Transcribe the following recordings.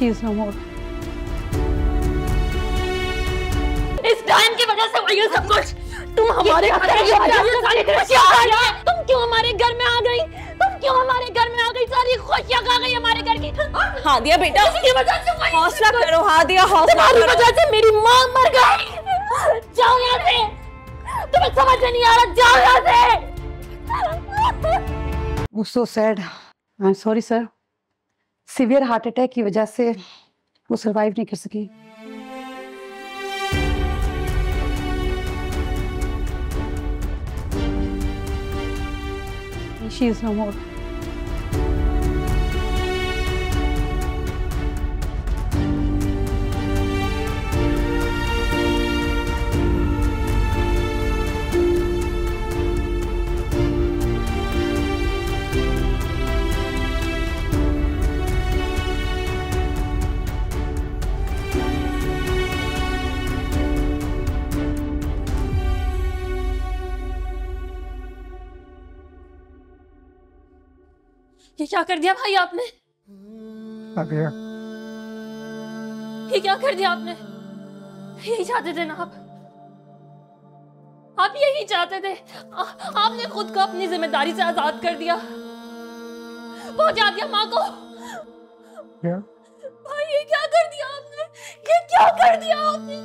She is no more. इस time की वजह से हुआ ये सब कुछ। तुम हमारे तुम क्यों हमारे घर में आ गई? तुम क्यों हमारे घर में आ गई? सारी खुशियां खा गई हमारे घर की। हादिया बेटा, हौसला करो हादिया, हौसला तुम्हारी वजह से मेरी माँ मर गई। जाओ यहाँ से, तुम्हें समझ नहीं आ रहा, जाओ यहाँ से। वो so sad. I'm sorry sir. Severe heart attack की वजह से वो survive नहीं कर सकी। She is no more. ये क्या कर दिया भाई आपने? ये क्या कर दिया आपने? यही चाहते थे ना आप यही चाहते थे। आपने खुद को अपनी जिम्मेदारी से आजाद कर दिया, पहुंचा दिया माँ को। क्या? भाई ये क्या कर दिया आपने? ये क्या कर दिया आपने?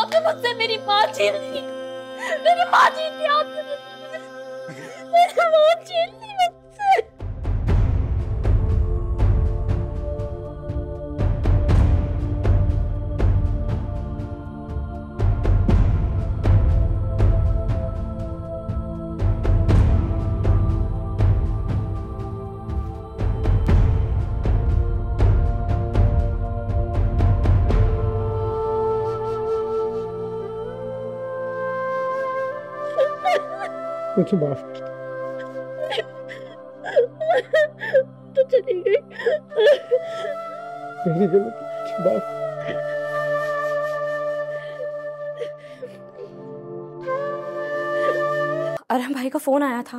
आपने मुझसे मेरी माँ छीन ली, मेरी माँ छीन ली आपने मुझसे, मेरी माँ छीन ली मुझसे। मुझे माफ तो चली गई, मेरी गलती, मुझे माफ। अरहम भाई का फोन आया था।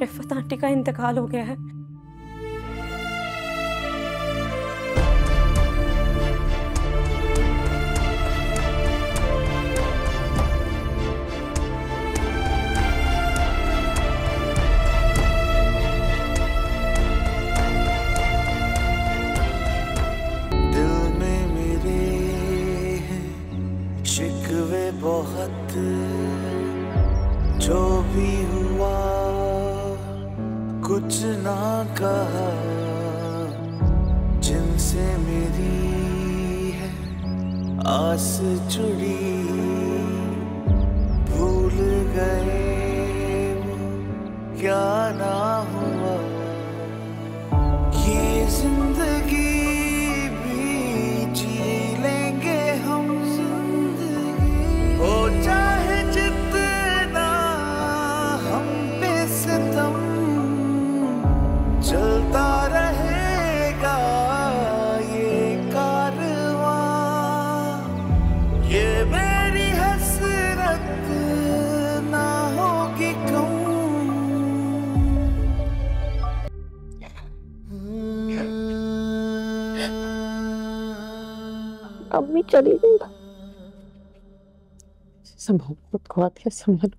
रिफत आंटी का इंतकाल हो गया है। बहुत जो भी हुआ कुछ ना कहा, जिनसे मेरी है आस जुड़ी, भूल गए वो क्या ना हुआ। ये जिंदगी भी जी लेंगे हम, हो चाहे जितना हम पे सितम, चलता रहेगा ये कारवां। ये मेरी हसरत ना होगी कम। अम्मी चली गई। संभाल खुद को, आतिया संभाल।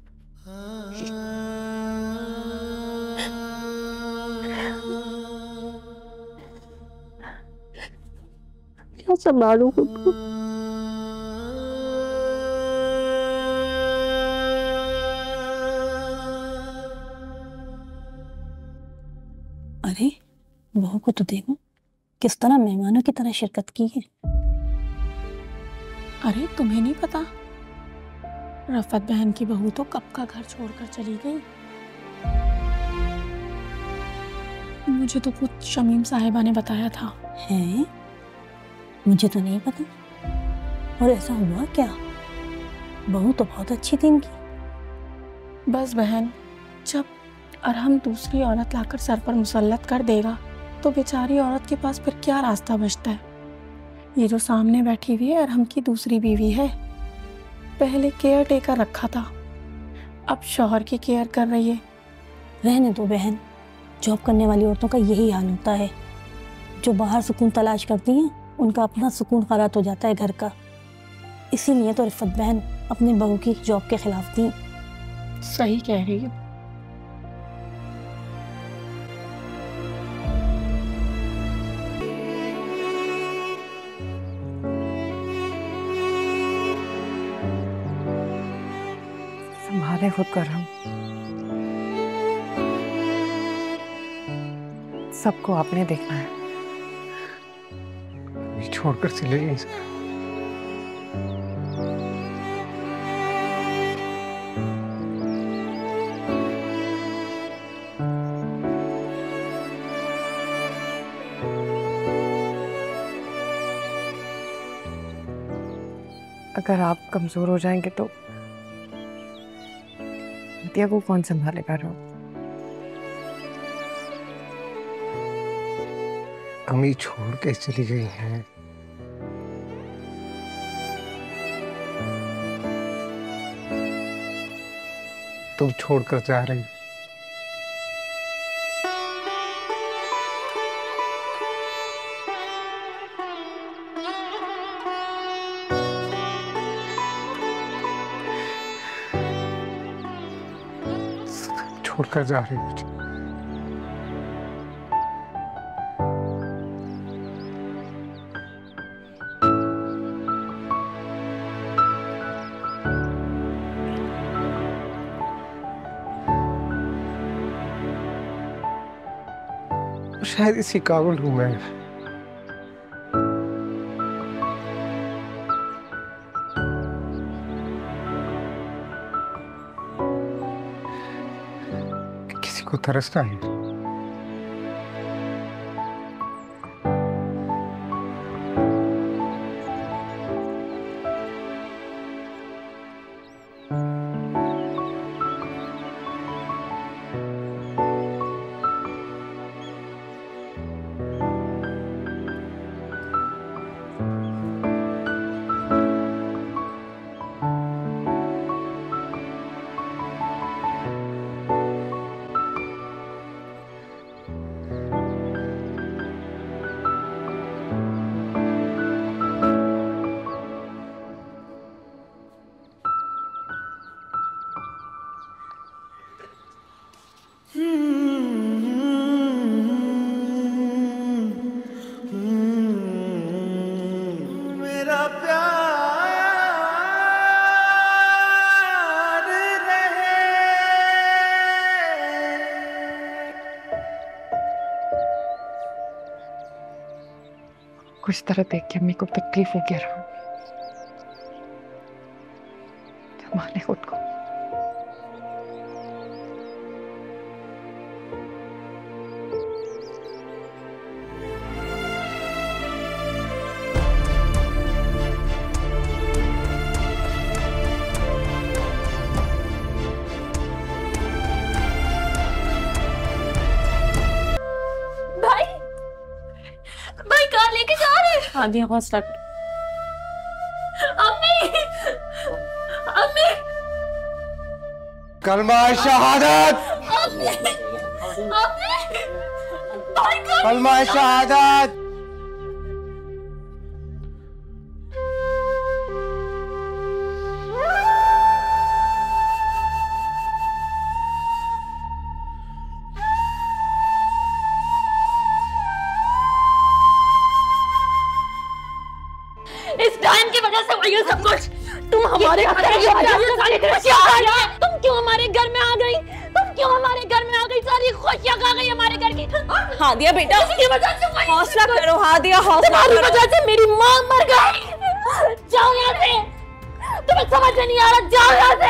क्या संभालूं खुद को? अरे बहू को तो देखो किस तरह मेहमानों की तरह शिरकत की है। अरे तुम्हें नहीं पता, रफत बहन की बहू तो कब का घर छोड़कर चली गई। मुझे तो खुद शमीम साहिबा ने बताया था। हैं? मुझे तो नहीं पता। और ऐसा हुआ क्या? बहू तो बहुत अच्छी थी इनकी। बस बहन, जब अरहम दूसरी औरत लाकर सर पर मुसल्लत कर देगा तो बेचारी औरत के पास फिर क्या रास्ता बचता है। ये जो सामने बैठी हुई है अरहम की दूसरी बीवी है। पहले केयर टेकर रखा था, अब शौहर की केयर कर रही है। रहने दो बहन, जॉब करने वाली औरतों का यही हाल होता है। जो बाहर सुकून तलाश करती हैं उनका अपना सुकून खराब हो जाता है घर का। इसीलिए तो रिफत बहन अपनी बहू की जॉब के खिलाफ थी। सही कह रही हो। संभाले खुद कर हम, सबको आपने देखना है। छोड़कर चले गए सर। अगर आप कमजोर हो जाएंगे तो दिया को कौन संभालेगा? रो अम्मी छोड़ के चली गई हैं। तुम छोड़कर जा रही। छोड़कर जा रही मुझे। शायद इसी काबिल हूं मैं। किसी को तरसना है। मेरा प्यार रहे। कुछ तरह देख के अम्मी को तकलीफ हो गया। रहो संभाले खुद को। भाई कहाँ लेके जा रहे हैं? हादिया हौसला करो। अम्मी, अम्मी, कलमा शहादत, अम्मी, अम्मी, भाई कहाँ? कलमा शहादत। इस टाइम की वजह से हुई है सब कुछ। तुम हमारे घर में तुम क्यों हमारे घर में आ गई? तुम क्यों हमारे घर में आ गई? सारी खुशियां खा गई हमारे घर की। हादिया बेटा उसकी वजह से हुई है। हौसला करो हादिया, हौसला तुम्हारी करो। वजह से मेरी माँ मर गई। जाओ यहाँ से, तुम्हें समझ में नहीं आ रहा। जाओ यहाँ से।